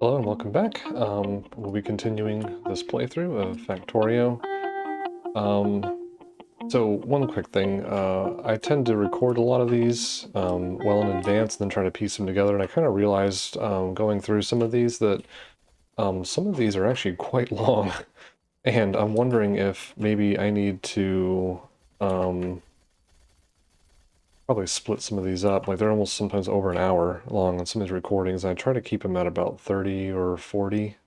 Hello and welcome back. We'll be continuing this playthrough of Factorio. So one quick thing, I tend to record a lot of these well in advance and then try to piece them together, and I kind of realized going through some of these that some of these are actually quite long, and I'm wondering if maybe I need to probably split some of these up. Like they're almost sometimes over an hour long on some of these recordings. I try to keep them at about 30 or 40,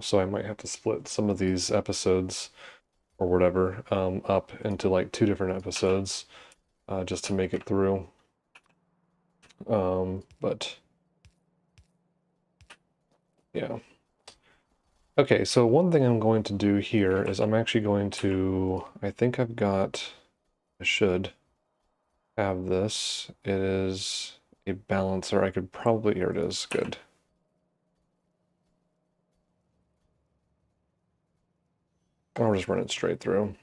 so I might have to split some of these episodes or whatever up into like two different episodes just to make it through. But yeah. Okay, so one thing I'm going to do here is I'm actually going to, I think I should have this. It is a balancer. I could probably, here it is, good. I'll just run it straight through.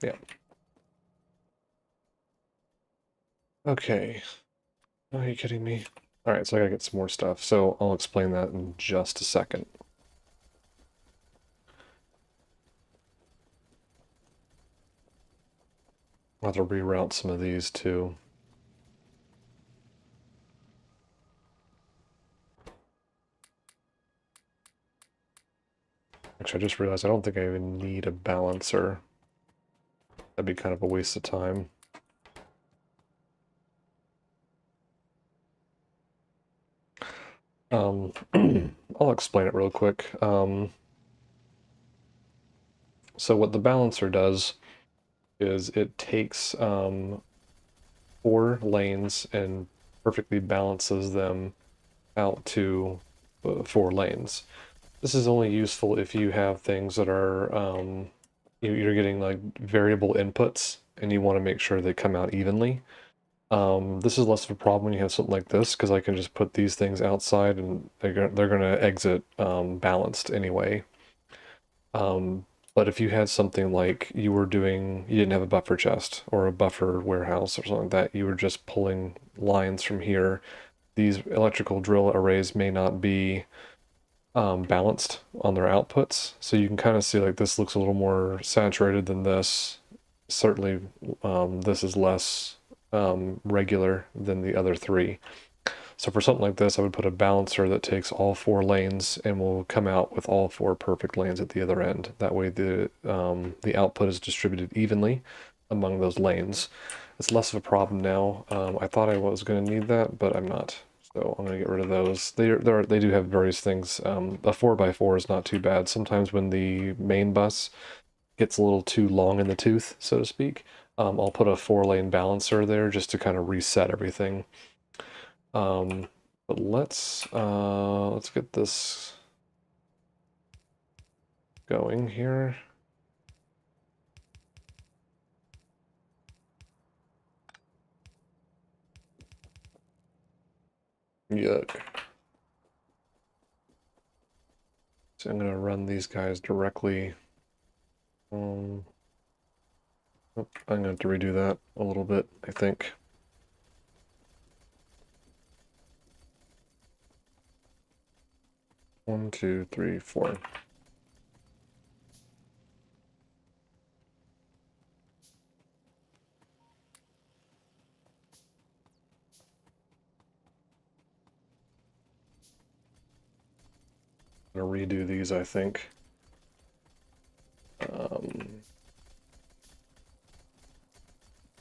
Yeah. Okay. Are you kidding me? All right, so I gotta get some more stuff. So I'll explain that in just a second. I'll have to reroute some of these too. Actually, I just realized I don't think I even need a balancer. That'd be kind of a waste of time. I'll explain it real quick. So what the balancer does is it takes 4 lanes and perfectly balances them out to 4 lanes. This is only useful if you have things that are you're getting like variable inputs and you want to make sure they come out evenly. This is less of a problem when you have something like this because I can just put these things outside and they're gonna exit balanced anyway. But if you had something like you didn't have a buffer chest or a buffer warehouse or something like that, you were just pulling lines from here. These electrical drill arrays may not be balanced on their outputs. So you can kind of see like this looks a little more saturated than this. Certainly, this is less regular than the other 3. So for something like this, I would put a balancer that takes all 4 lanes and will come out with all 4 perfect lanes at the other end. That way the output is distributed evenly among those lanes. It's less of a problem now. I thought I was going to need that, but I'm not. So I'm going to get rid of those. They do have various things. A 4x4 is not too bad. Sometimes when the main bus gets a little too long in the tooth, so to speak, I'll put a 4-lane balancer there just to kind of reset everything. But let's get this going here. Yuck. So I'm gonna run these guys directly. Oh, I'm gonna have to redo that a little bit, I think. One, two, three, four. I'm gonna redo these, I think. I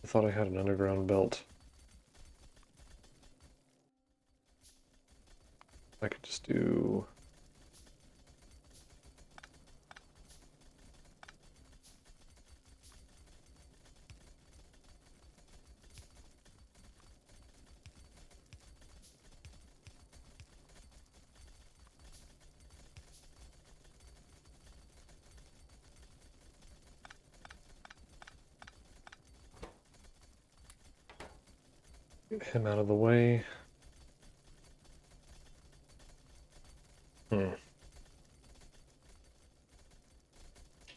thought I had an underground belt. I could just do... Get him out of the way.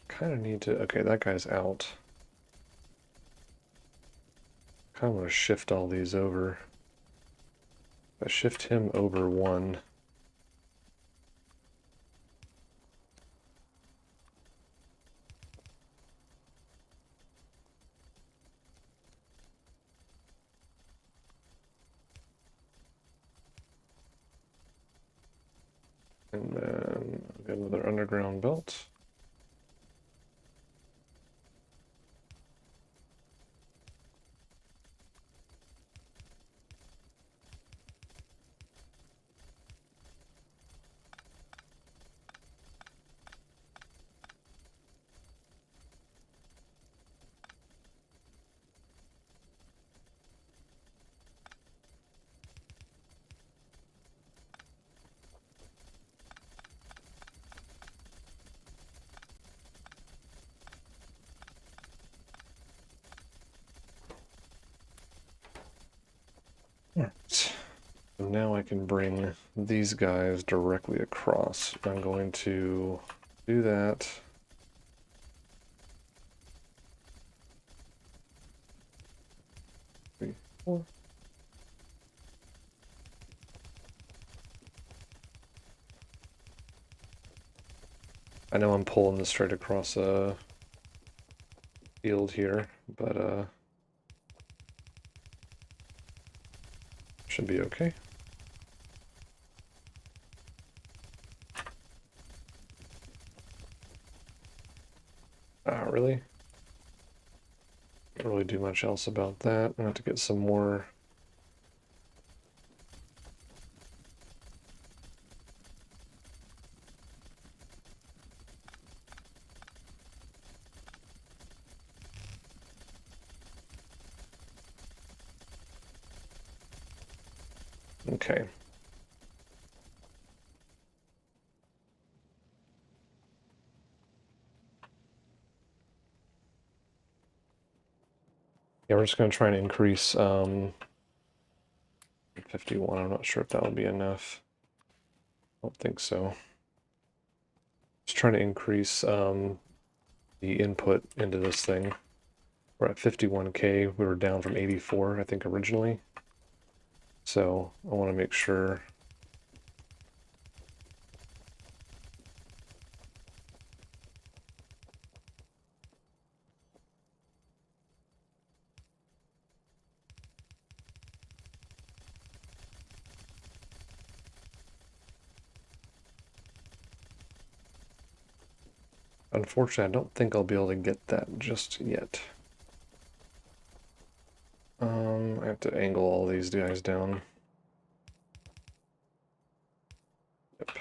Kind of need to... Okay, that guy's out. kind of want to shift all these over. If I shift him over one, and then I'll get another underground belt. Alright. So now I can bring these guys directly across. I'm going to do that. Three, four. I know I'm pulling this straight across a field here, but should be okay. Really? Can't really do much else about that. I'm gonna have to get some more. Okay. Yeah, we're just gonna try and increase 51. I'm not sure if that would be enough. I don't think so. Just trying to increase the input into this thing. We're at 51K. We were down from 84, I think, originally. So I want to make sure. Unfortunately, I don't think I'll be able to get that just yet. I have to angle all these guys down. Yep.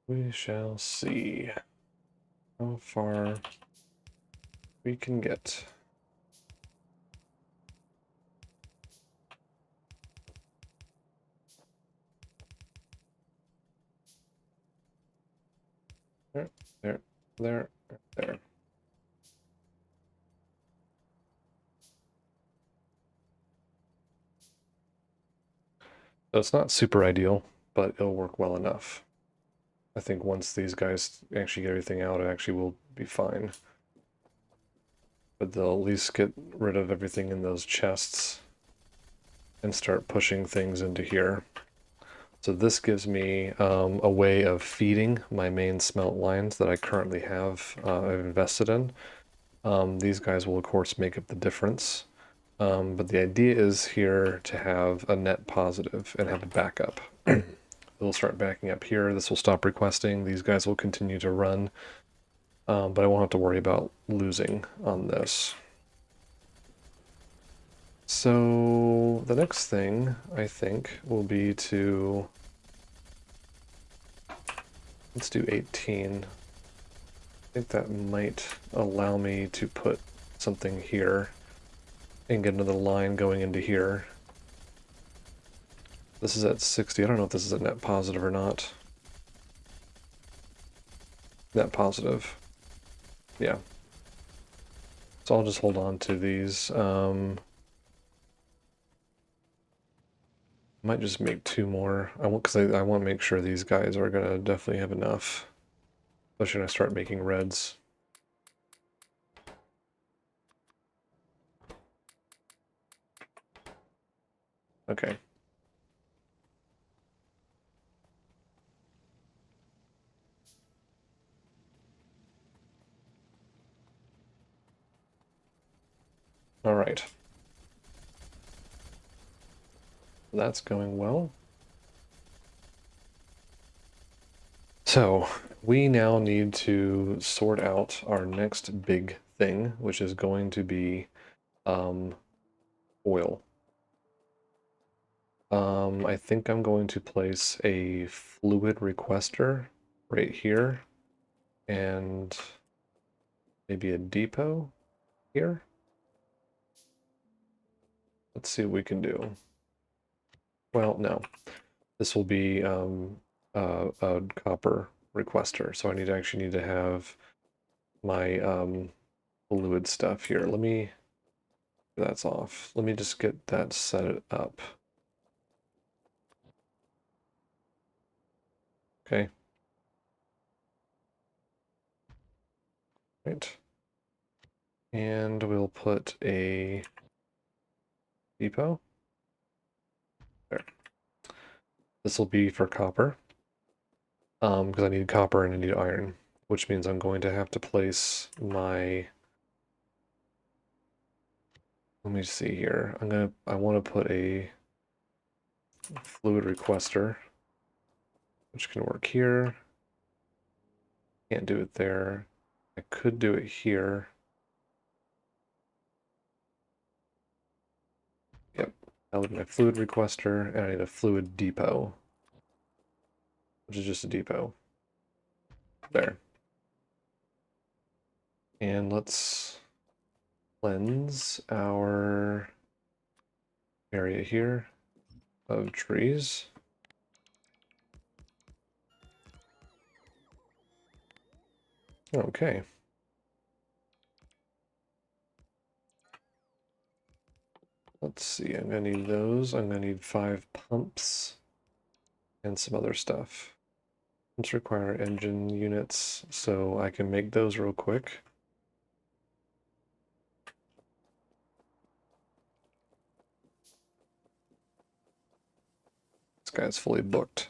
We shall see how far we can get. There, there, there, there. So it's not super ideal, but it'll work well enough. I think once these guys actually get everything out, it actually will be fine. But they'll at least get rid of everything in those chests and start pushing things into here. So this gives me a way of feeding my main smelt lines that I currently have I've invested in. These guys will of course make up the difference. But the idea is here to have a net positive and have a backup. They'll start backing up here. This will stop requesting. These guys will continue to run. But I won't have to worry about losing on this. So the next thing I think will be to, let's do 18. I think that might allow me to put something here and get another line going into here. This is at 60. I don't know if this is a net positive or not. Net positive. Yeah. So I'll just hold on to these. Might just make two more. I want because I want to make sure these guys are gonna definitely have enough. Especially when I start making reds. Okay. All right. That's going well. So we now need to sort out our next big thing, which is going to be oil. I think I'm going to place a fluid requester right here and maybe a depot here. Let's see what we can do. Well, no, this will be a copper requester, so I actually need to have my fluid stuff here. That's off. Let me just get that set up. Okay. Right. And we'll put a depot there. This will be for copper, because I need copper and I need iron, which means I'm going to have to place my. Let me see here. I want to put a fluid requester, which can work here. Can't do it there. I could do it here. Yep. That would be my fluid requester, and I need a fluid depot, which is just a depot. There. And let's cleanse our area here of trees. Okay. Let's see, I'm gonna need those. I'm gonna need 5 pumps and some other stuff. Pumps require engine units, so I can make those real quick. This guy's fully booked.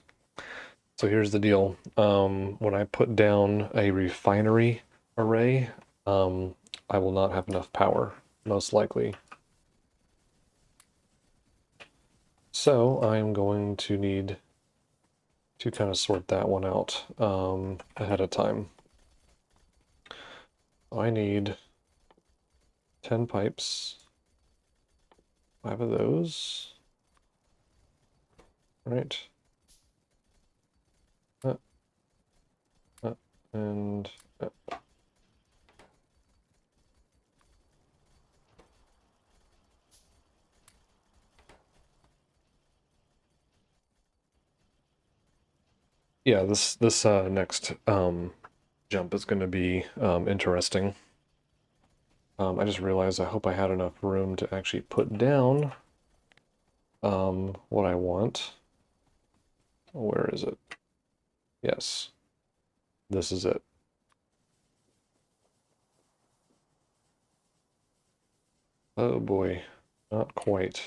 So here's the deal. When I put down a refinery array, I will not have enough power, most likely. So I'm going to need to kind of sort that one out ahead of time. I need 10 pipes, 5 of those, right? Uh, uh, and yeah, this next jump is going to be interesting. I just realized I hope I had enough room to actually put down what I want. Where is it? Yes, this is it. Oh boy, not quite.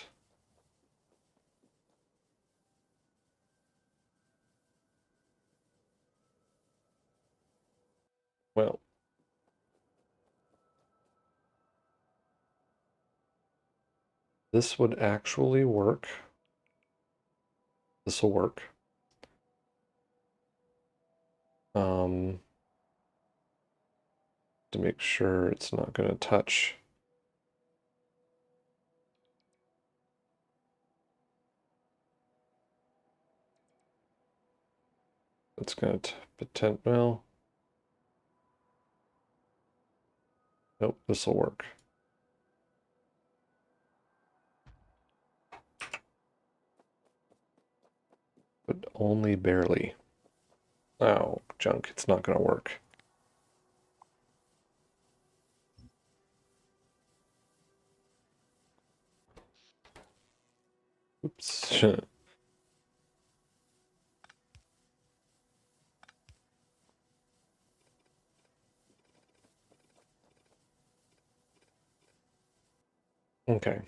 Well, this would actually work. This will work. To make sure it's not going to touch. It's going to pretend, well, nope, this will work. only barely. Oh, junk, it's not gonna work. Oops. Okay.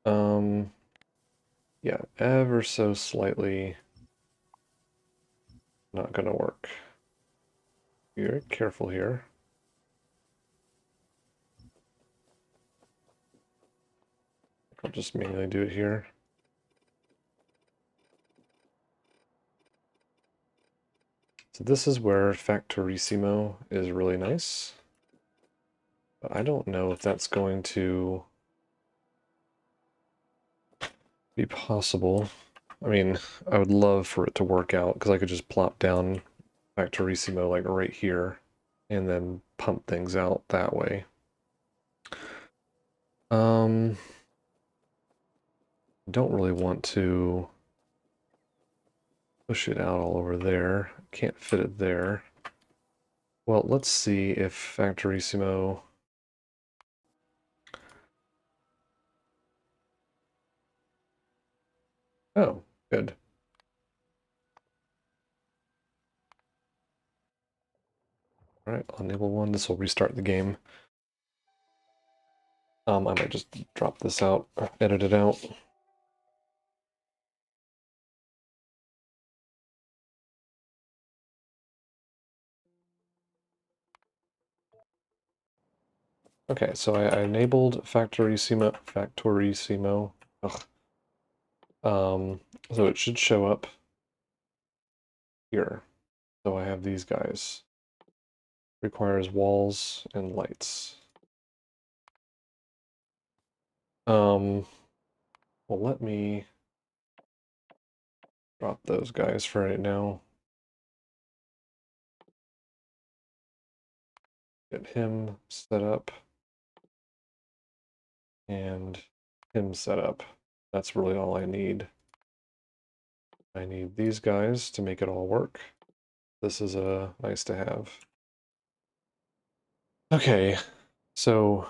Um, yeah, ever so slightly not gonna work. You're careful here. I'll just manually do it here. So this is where Factorissimo is really nice. But I don't know if that's going to be possible. I mean, I would love for it to work out because I could just plop down Factorissimo like right here and then pump things out that way. Um, don't really want to push it out all over there. Can't fit it there. Well, let's see if Factorissimo... Oh, good. Alright, I'll enable one. This will restart the game. I might just drop this out, or edit it out. Okay, so I enabled Factorissimo. Ugh. So it should show up here. So I have these guys. Requires walls and lights. Well, let me drop those guys for right now. Get him set up and him set up. That's really all I need. I need these guys to make it all work. This is a nice to have. Okay, so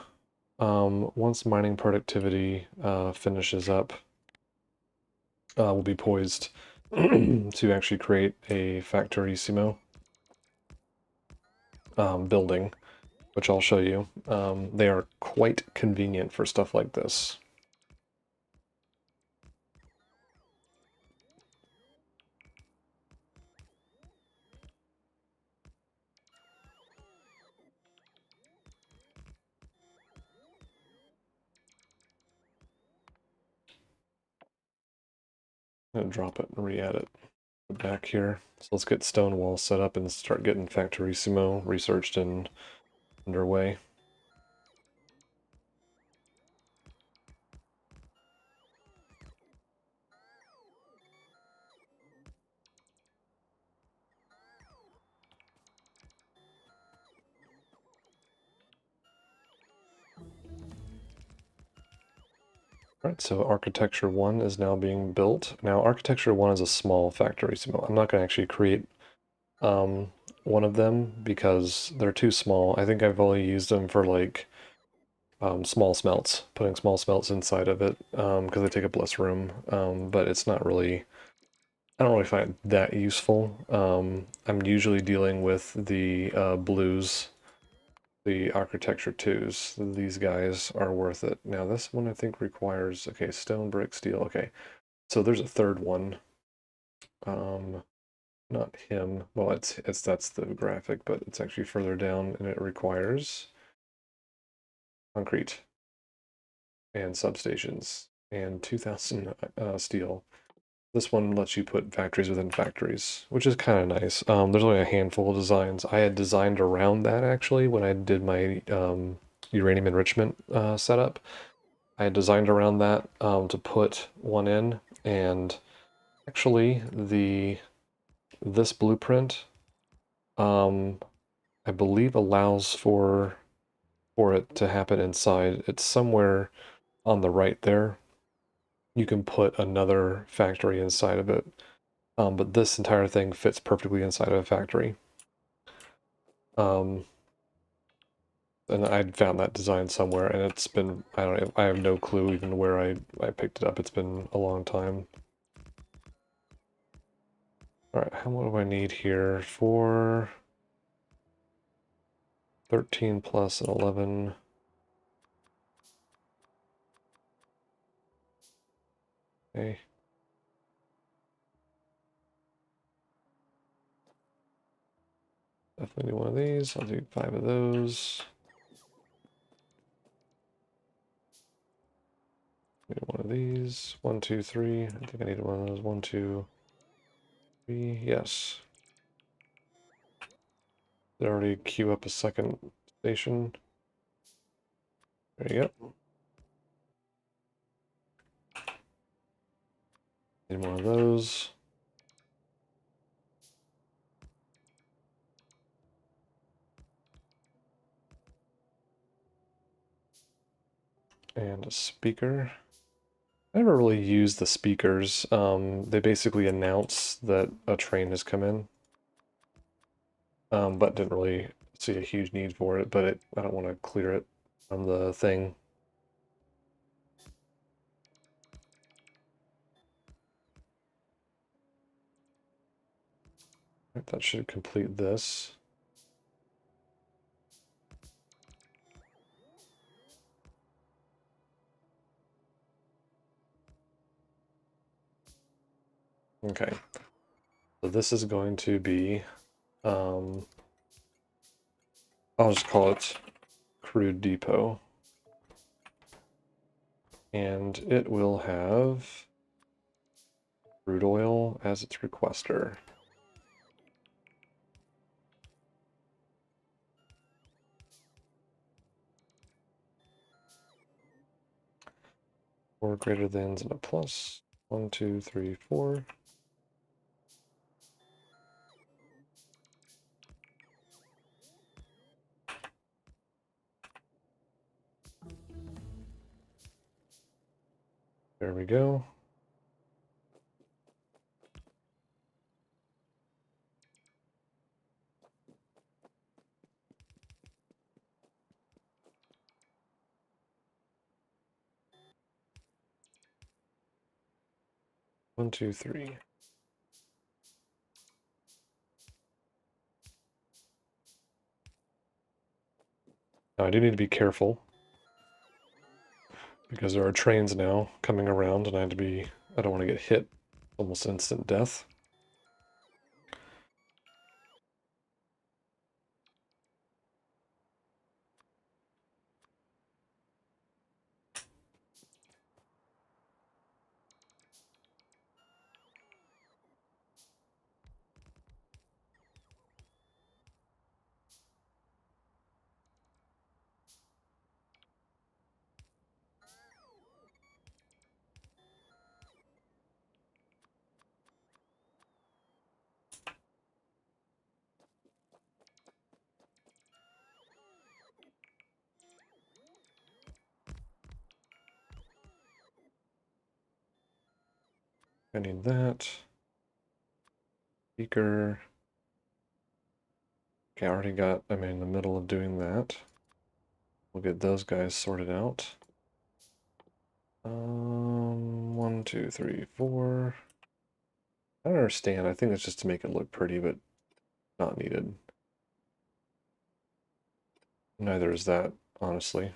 once mining productivity finishes up, we'll be poised to actually create a Factorissimo building, which I'll show you. They are quite convenient for stuff like this. I'm gonna drop it and re-add it back here. So let's get stone walls set up and start getting Factorissimo researched and underway. Alright, so Architecture 1 is now being built. Now, Architecture 1 is a small Factorissimo. I'm not going to actually create one of them because they're too small. I think I've only used them for like small smelts, putting small smelts inside of it because they take up less room. But it's not really, I don't really find it that useful. I'm usually dealing with the blues, the Architecture 2s. These guys are worth it. Now this one I think requires, okay, stone, brick, steel, okay. So there's a third one. Not him. Well, it's that's the graphic, but it's actually further down and it requires concrete and substations and 2000 steel. This one lets you put factories within factories, which is kind of nice. There's only a handful of designs. I had designed around that actually when I did my uranium enrichment setup. I had designed around that to put one in, and actually this blueprint I believe allows for it to happen inside. It's somewhere on the right there. You can put another factory inside of it. But this entire thing fits perfectly inside of a factory. And I'd found that design somewhere, and it's been, I don't know, I have no clue even where I picked it up. It's been a long time. All right, how much do I need here for 13 plus 11? Okay. Definitely do one of these. I'll do 5 of those. Need one of these. 1, 2, 3. I think I need one of those. 1, 2, 3. Yes. Did I already queue up a second station? There you go. Need one of those. And a speaker. I never really used the speakers. They basically announce that a train has come in. But didn't really see a huge need for it, but I don't want to clear it from the thing. That should complete this. Okay. So this is going to be, I'll just call it Crude Depot. And it will have crude oil as its requester. Four greater thans and a plus. 1, 2, 3, 4. There we go. One, two, three. Now I do need to be careful because there are trains now coming around and I don't want to get hit almost instant death. I need that. Speaker. Okay, I'm in the middle of doing that. We'll get those guys sorted out. 1, 2, 3, 4. I don't understand. I think it's just to make it look pretty, but not needed. Neither is that, honestly.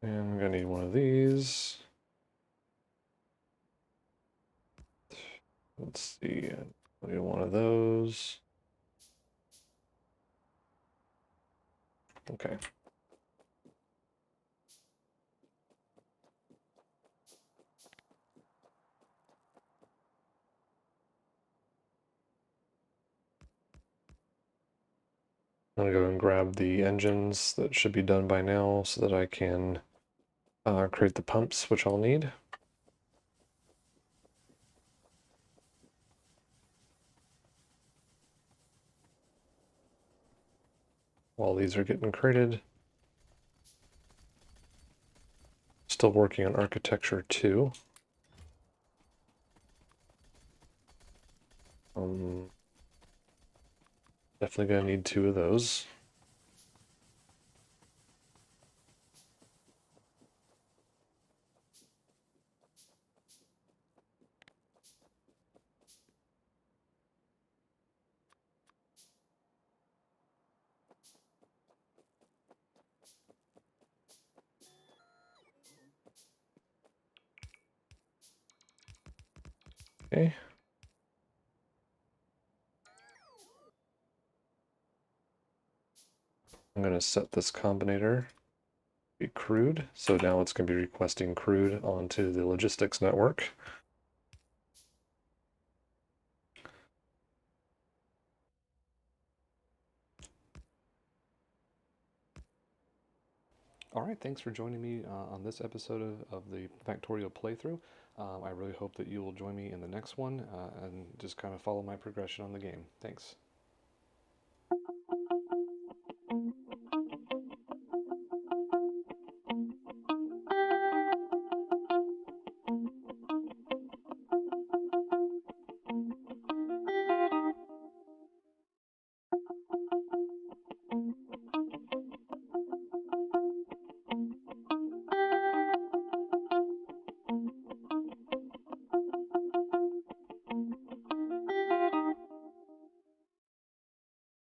And I'm gonna need one of these. Let's see. I need one of those. Okay. I'm gonna go and grab the engines that should be done by now so that I can create the pumps, which I'll need. While these are getting created, still working on architecture 2. Definitely gonna need 2 of those. Okay. I'm gonna set this combinator be crude, so now it's gonna be requesting crude onto the logistics network. All right, thanks for joining me on this episode of the Factorio playthrough. I really hope that you will join me in the next one and just kind of follow my progression on the game. Thanks.